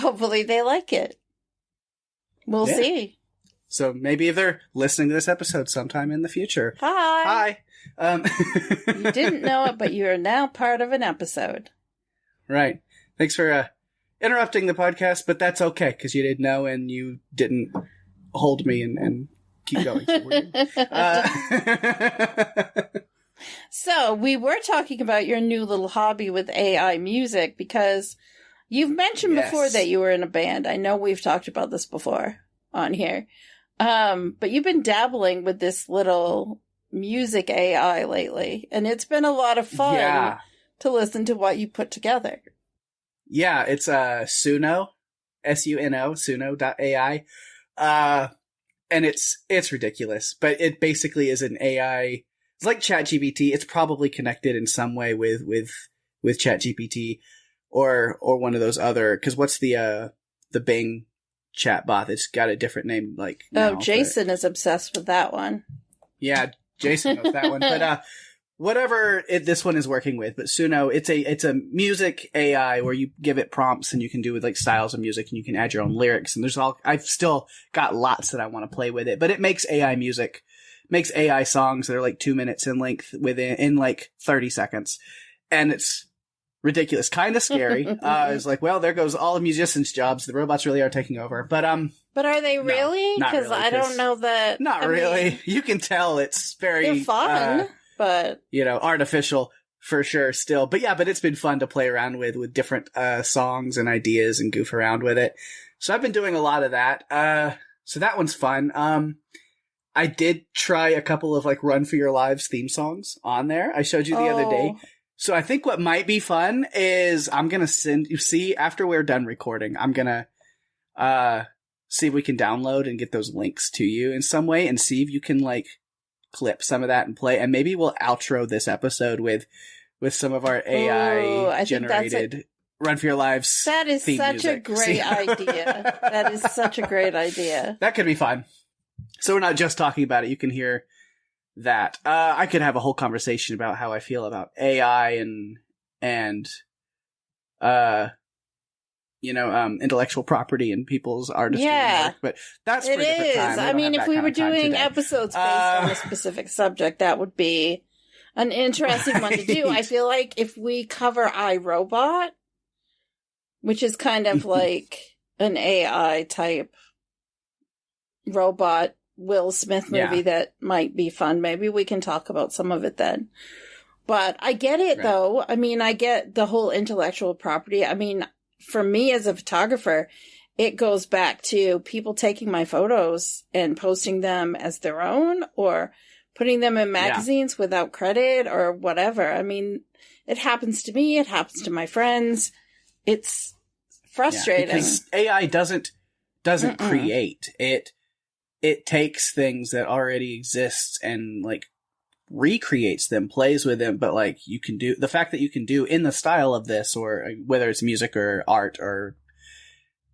Hopefully they like it. We'll see. So maybe if they're listening to this episode sometime in the future. Hi. You didn't know it, but you are now part of an episode. Right. Thanks for interrupting the podcast, but that's okay, because you didn't know and you didn't hold me and keep going. So we were talking about your new little hobby with AI music, because you've mentioned before that you were in a band. I know we've talked about this before on here. But you've been dabbling with this little music AI lately, and it's been a lot of fun to listen to what you put together. Yeah, it's Suno, S-U-N-O, Suno.ai. And it's ridiculous, but it basically is an AI. It's like ChatGPT. It's probably connected in some way with with ChatGPT or one of those other, because what's the Bing chatbot? It's got a different name now, Jason is obsessed with that one. Yeah, Jason knows that one. But whatever this one is working with, but Suno, it's a music AI where you give it prompts and you can do with like styles of music and you can add your own lyrics. And I've still got lots that I want to play with it, but it makes AI music, makes AI songs that are like 2 minutes in length in like 30 seconds. And it's ridiculous, kind of scary. It's like, well, there goes all the musicians' jobs. The robots really are taking over. But are they really? Because I don't know that. Not really. You can tell it's very they're fun. But artificial for sure still. But yeah, but it's been fun to play around with different songs and ideas and goof around with it. So I've been doing a lot of that. So that one's fun. I did try a couple of like Run for Your Lives theme songs on there. I showed you the other day. So I think what might be fun is I'm going to send you, see, after we're done recording, I'm going to see if we can download and get those links to you in some way and see if you can like clip some of that and play, and maybe we'll outro this episode with some of our AI generated Run for Your Lives. That is such music. A great idea. That is such a great idea. That could be fun. So we're not just talking about it. You can hear that. I could have a whole conversation about how I feel about AI and intellectual property and people's artistry. Yeah, work, but that's for a different time. I mean, if we were doing episodes based on a specific subject, that would be an interesting one to do. I feel like if we cover iRobot, which is kind of like an AI type robot Will Smith movie that might be fun, maybe we can talk about some of it then. But I get it, though. I mean, I get the whole intellectual property. I mean, for me as a photographer, it goes back to people taking my photos and posting them as their own or putting them in magazines without credit or whatever. I mean, it happens to me. It happens to my friends. It's frustrating. Because AI doesn't create. It takes things that already exist and like recreates them, plays with them, but like you can do the fact that you can do in the style of this, or whether it's music or art or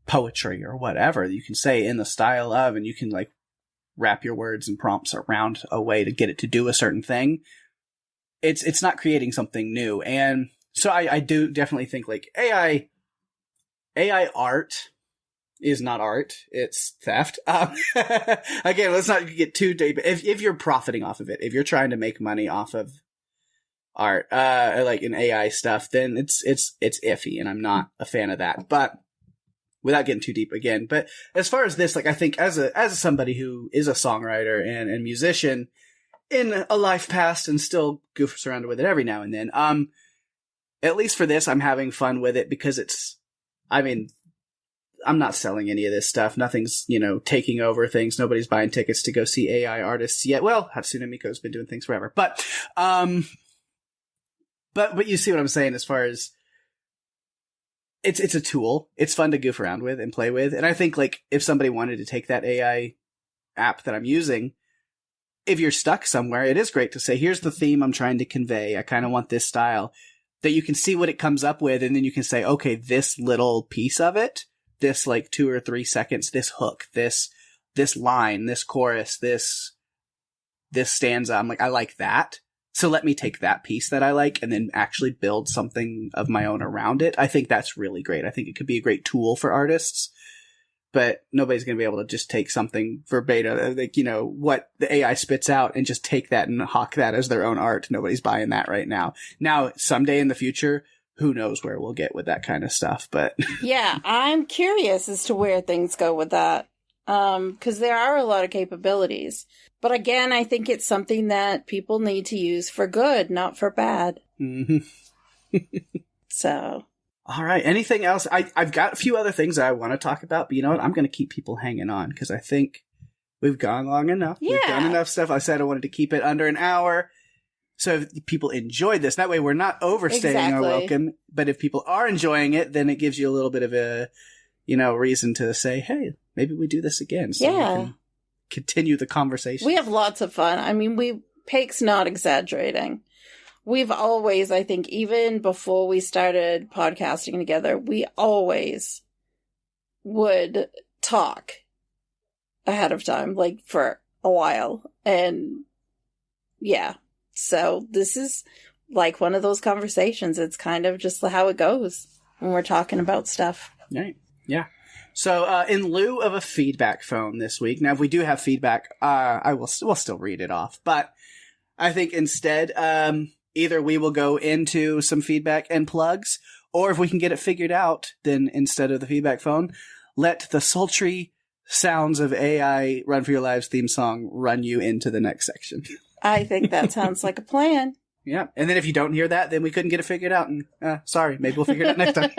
poetry or whatever, you can say in the style of, and you can like wrap your words and prompts around a way to get it to do a certain thing. It's not creating something new. And so I do definitely think like AI art is not art, it's theft. Again, let's not get too deep. If you're profiting off of it, if you're trying to make money off of art, like in AI stuff, then it's iffy, and I'm not a fan of that. But without getting too deep again, but as far as this, like I think as somebody who is a songwriter and musician in a life past and still goofs around with it every now and then, at least for this, I'm having fun with it because I'm not selling any of this stuff. Nothing's, taking over things. Nobody's buying tickets to go see AI artists yet. Well, Hatsune Miiko's been doing things forever. But you see what I'm saying as far as it's a tool. It's fun to goof around with and play with. And I think like if somebody wanted to take that AI app that I'm using, if you're stuck somewhere, it is great to say, here's the theme I'm trying to convey. I kind of want this style, that you can see what it comes up with. And then you can say, okay, this little piece of it, this like 2 or 3 seconds, this hook, this line, this chorus, this stanza. I'm like, I like that. So let me take that piece that I like and then actually build something of my own around it. I think that's really great. I think it could be a great tool for artists, but nobody's going to be able to just take something verbatim, like, what the AI spits out and just take that and hawk that as their own art. Nobody's buying that right now. Now, someday in the future, who knows where we'll get with that kind of stuff, but yeah, I'm curious as to where things go with that. Because there are a lot of capabilities, but again, I think it's something that people need to use for good, not for bad. Mm-hmm. So, all right. Anything else? I've got a few other things I want to talk about, but you know what? I'm going to keep people hanging on because I think we've gone long enough. Yeah. We've done enough stuff. I said I wanted to keep it under an hour. So if people enjoyed this, that way we're not overstaying our welcome. But if people are enjoying it, then it gives you a little bit of a, reason to say, hey, maybe we do this again. So we can continue the conversation. We have lots of fun. I mean, Pake's not exaggerating. we've always, I think, even before we started podcasting together, we always would talk ahead of time, like for a while. And yeah, so this is like one of those conversations. It's kind of just how it goes when we're talking about stuff. Right. Yeah. So in lieu of a feedback phone this week, now if we do have feedback, we'll still read it off. But I think instead, either we will go into some feedback and plugs, or if we can get it figured out, then instead of the feedback phone, let the sultry sounds of AI Run for Your Lives theme song run you into the next section. I think that sounds like a plan. Yeah. And then if you don't hear that, then we couldn't get it figured out. And sorry, maybe we'll figure it out next time.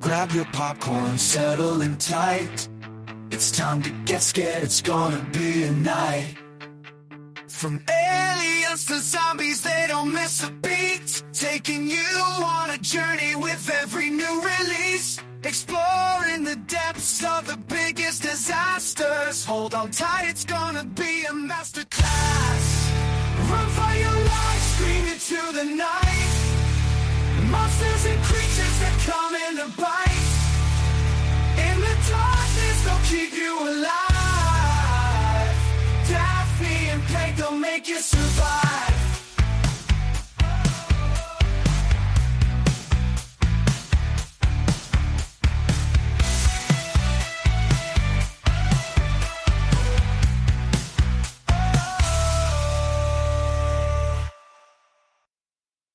Grab your popcorn, settle in tight. It's time to get scared, it's gonna be a night. From aliens to zombies, they don't miss a beat. Taking you on a journey with every new release. Exploring the depths of the biggest disasters. Hold on tight, it's gonna be a masterclass. Run for your life, scream into the night. Monsters and creatures that come in to bite. In the darkness, they'll keep you alive. Daphne and Pake, they'll make you survive.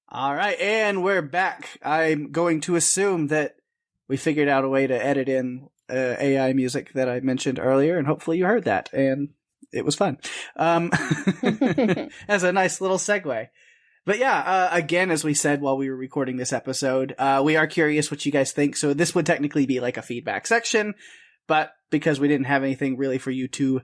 All right, and we're back. I'm going to assume that we figured out a way to edit in AI music that I mentioned earlier, and hopefully you heard that, and it was fun. As a nice little segue. But yeah, again, as we said while we were recording this episode, we are curious what you guys think. So this would technically be like a feedback section, but because we didn't have anything really for you to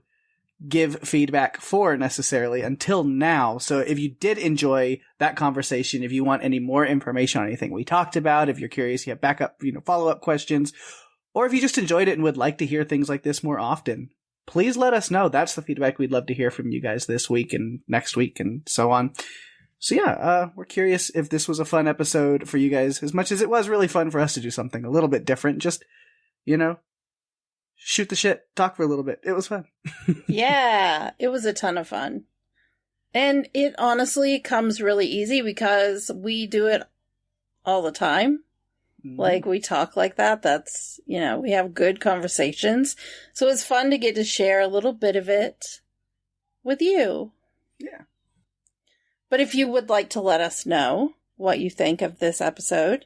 give feedback for necessarily until now. So if you did enjoy that conversation, if you want any more information on anything we talked about, if you're curious, you have backup, follow-up questions, or if you just enjoyed it and would like to hear things like this more often, please let us know. That's the feedback we'd love to hear from you guys this week and next week and so on. So yeah, we're curious if this was a fun episode for you guys, as much as it was really fun for us to do something a little bit different. Just, shoot the shit, talk for a little bit. It was fun. Yeah, it was a ton of fun. And it honestly comes really easy because we do it all the time. Mm-hmm. Like, we talk like that. That's, we have good conversations. So it's fun to get to share a little bit of it with you. Yeah. But if you would like to let us know what you think of this episode,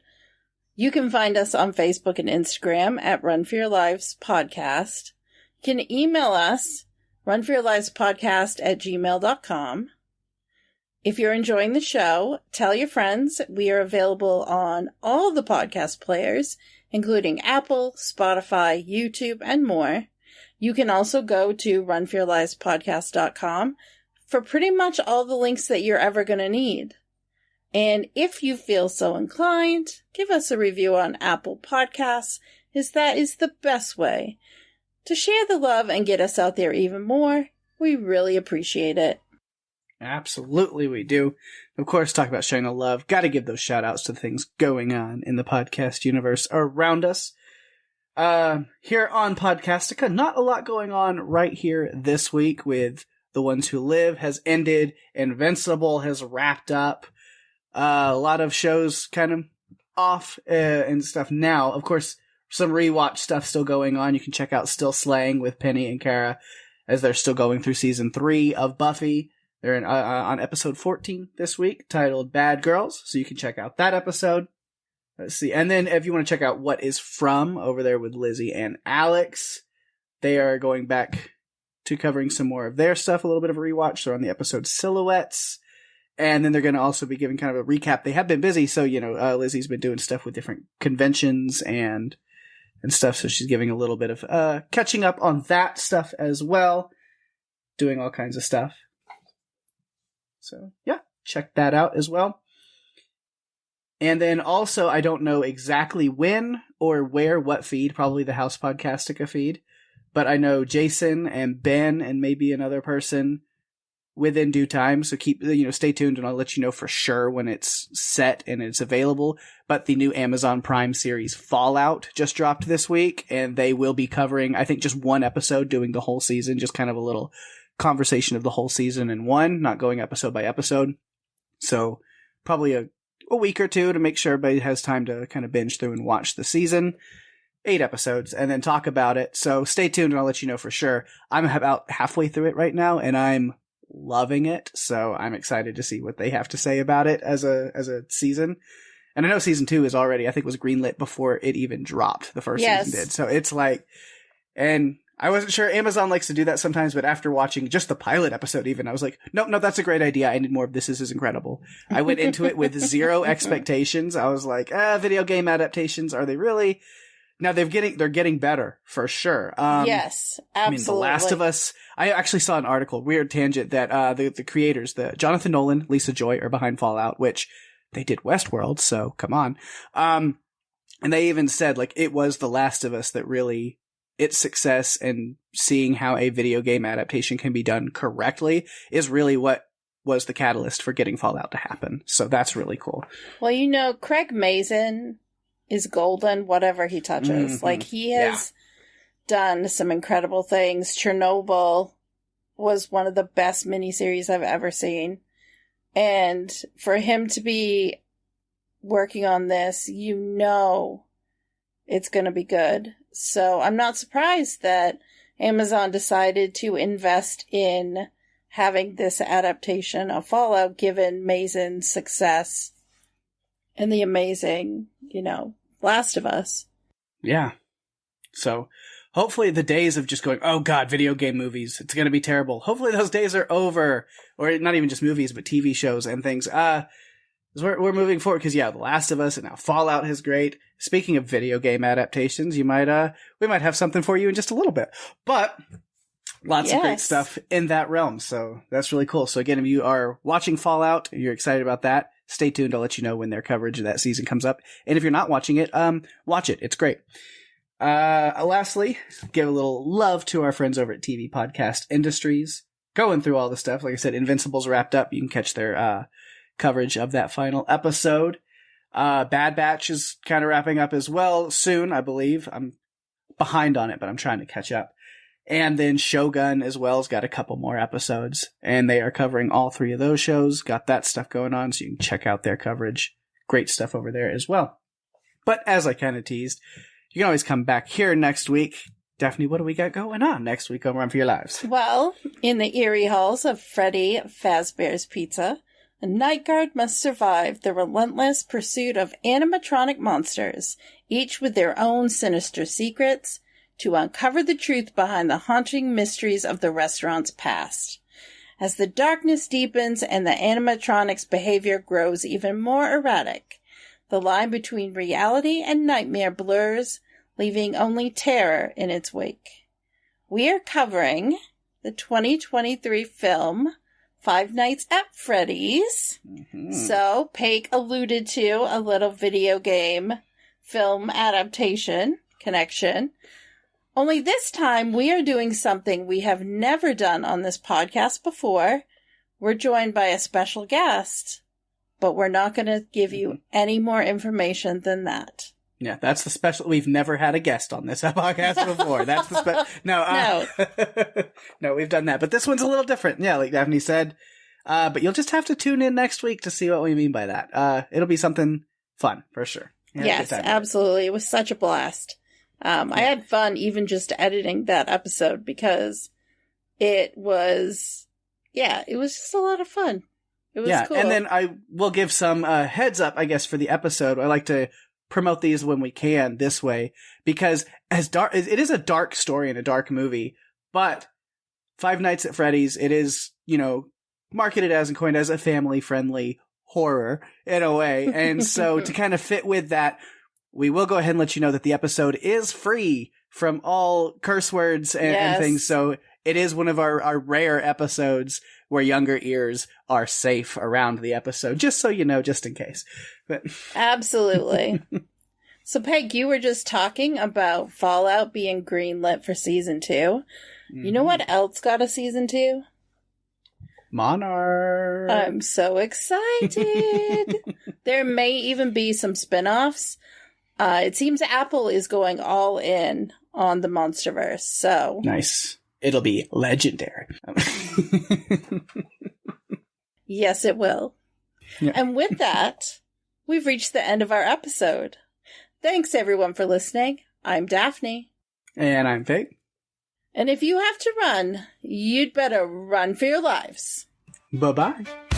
you can find us on Facebook and Instagram at Run for Your Lives Podcast. You can email us, runforyourlivespodcast@gmail.com. If you're enjoying the show, tell your friends. We are available on all the podcast players, including Apple, Spotify, YouTube, and more. You can also go to runforyourlivespodcast.com for pretty much all the links that you're ever going to need. And if you feel so inclined, give us a review on Apple Podcasts, as that is the best way to share the love and get us out there even more. We really appreciate it. Absolutely, we do. Of course, talk about sharing the love. Got to give those shout outs to things going on in the podcast universe around us. Here on Podcastica, not a lot going on right here this week with The Ones Who Live has ended. Invincible has wrapped up. A lot of shows kind of off and stuff now. Of course, some rewatch stuff still going on. You can check out Still Slaying with Penny and Kara as they're still going through season 3 of Buffy. They're on episode 14 this week, titled Bad Girls, so you can check out that episode. Let's see. And then if you want to check out What Is From over there with Lizzie and Alex, they are going back to covering some more of their stuff, a little bit of a rewatch. They're on the episode Silhouettes. And then they're going to also be giving kind of a recap. They have been busy, so, Lizzie's been doing stuff with different conventions and stuff, so she's giving a little bit of catching up on that stuff as well, doing all kinds of stuff. So, yeah, check that out as well. And then also, I don't know exactly when or where, what feed, probably the House Podcastica feed, but I know Jason and Ben and maybe another person within due time. So stay tuned and I'll let you know for sure when it's set and it's available. But the new Amazon Prime series Fallout just dropped this week, and they will be covering, I think, just one episode, doing the whole season, just kind of a little conversation of the whole season in one, not going episode by episode. So probably a week or two to make sure everybody has time to kind of binge through and watch the season. 8 episodes, and then talk about it. So stay tuned and I'll let you know for sure. I'm about halfway through it right now, and I'm loving it. So I'm excited to see what they have to say about it as a season. And I know season 2 is already, I think, was greenlit before it even dropped. The first season did. So it's like, and I wasn't sure. Amazon likes to do that sometimes, but after watching just the pilot episode even, I was like, no, that's a great idea. I need more of this. This is incredible. I went into it with zero expectations. I was like, video game adaptations, are they really? Now they're getting better for sure. Yes, absolutely. I mean, The Last of Us. I actually saw an article, weird tangent, that the creators, the Jonathan Nolan, Lisa Joy, are behind Fallout, which they did Westworld, so come on. And they even said, like, it was The Last of Us that really, its success and seeing how a video game adaptation can be done correctly is really what was the catalyst for getting Fallout to happen. So that's really cool. Well, Craig Mazin is golden, whatever he touches. Mm-hmm. Like, he has done some incredible things. Chernobyl was one of the best miniseries I've ever seen. And for him to be working on this, it's going to be good. So I'm not surprised that Amazon decided to invest in having this adaptation of Fallout, given Mazin's success and the amazing, Last of Us. Yeah. So hopefully the days of just going, oh God, video game movies, it's going to be terrible. Hopefully those days are over. Or not even just movies, but TV shows and things. We're moving forward because, The Last of Us and now Fallout is great. Speaking of video game adaptations, we might have something for you in just a little bit. But lots of great stuff in that realm. So that's really cool. So again, if you are watching Fallout, you're excited about that, stay tuned. I'll let you know when their coverage of that season comes up. And if you're not watching it, watch it. It's great. Lastly, give a little love to our friends over at TV Podcast Industries. Going through all the stuff. Like I said, Invincible's wrapped up. You can catch their coverage of that final episode. Bad Batch is kind of wrapping up as well soon, I believe. I'm behind on it, but I'm trying to catch up. And then Shogun as well has got a couple more episodes, and they are covering all 3 of those shows. Got that stuff going on, so you can check out their coverage. Great stuff over there as well. But as I kind of teased, you can always come back here next week. Daphne, what do we got going on next week on Run for Your Lives? Well, in the eerie halls of Freddy Fazbear's Pizza, a night guard must survive the relentless pursuit of animatronic monsters, each with their own sinister secrets, to uncover the truth behind the haunting mysteries of the restaurant's past. As the darkness deepens and the animatronics' behavior grows even more erratic, the line between reality and nightmare blurs, leaving only terror in its wake. We are covering the 2023 film Five Nights at Freddy's. Mm-hmm. So, Pake alluded to a little video game film adaptation connection. Only this time, we are doing something we have never done on this podcast before. We're joined by a special guest, but we're not going to give you any more information than that. Yeah, that's the special. We've never had a guest on this podcast before. That's the special. No. No, we've done that. But this one's a little different. Yeah, like Daphne said. But you'll just have to tune in next week to see what we mean by that. It'll be something fun, for sure. Yes, absolutely. It was such a blast. I had fun even just editing that episode because it was just a lot of fun. It was cool. And then I will give some heads up, I guess, for the episode. I like to promote these when we can this way, because it is a dark story and a dark movie, but Five Nights at Freddy's, it is, marketed as and coined as a family-friendly horror in a way. And so to kind of fit with that, we will go ahead and let you know that the episode is free from all curse words and things. So it is one of our rare episodes where younger ears are safe around the episode, just so you know, just in case. But absolutely. So, Peg, you were just talking about Fallout being greenlit for season 2. Mm-hmm. You know what else got a season 2? Monarch. I'm so excited. There may even be some spin-offs. It seems Apple is going all in on the Monsterverse, so... Nice. It'll be legendary. Yes, it will. Yeah. And with that, we've reached the end of our episode. Thanks, everyone, for listening. I'm Daphne. And I'm Pake. And if you have to run, you'd better run for your lives. Bye-bye.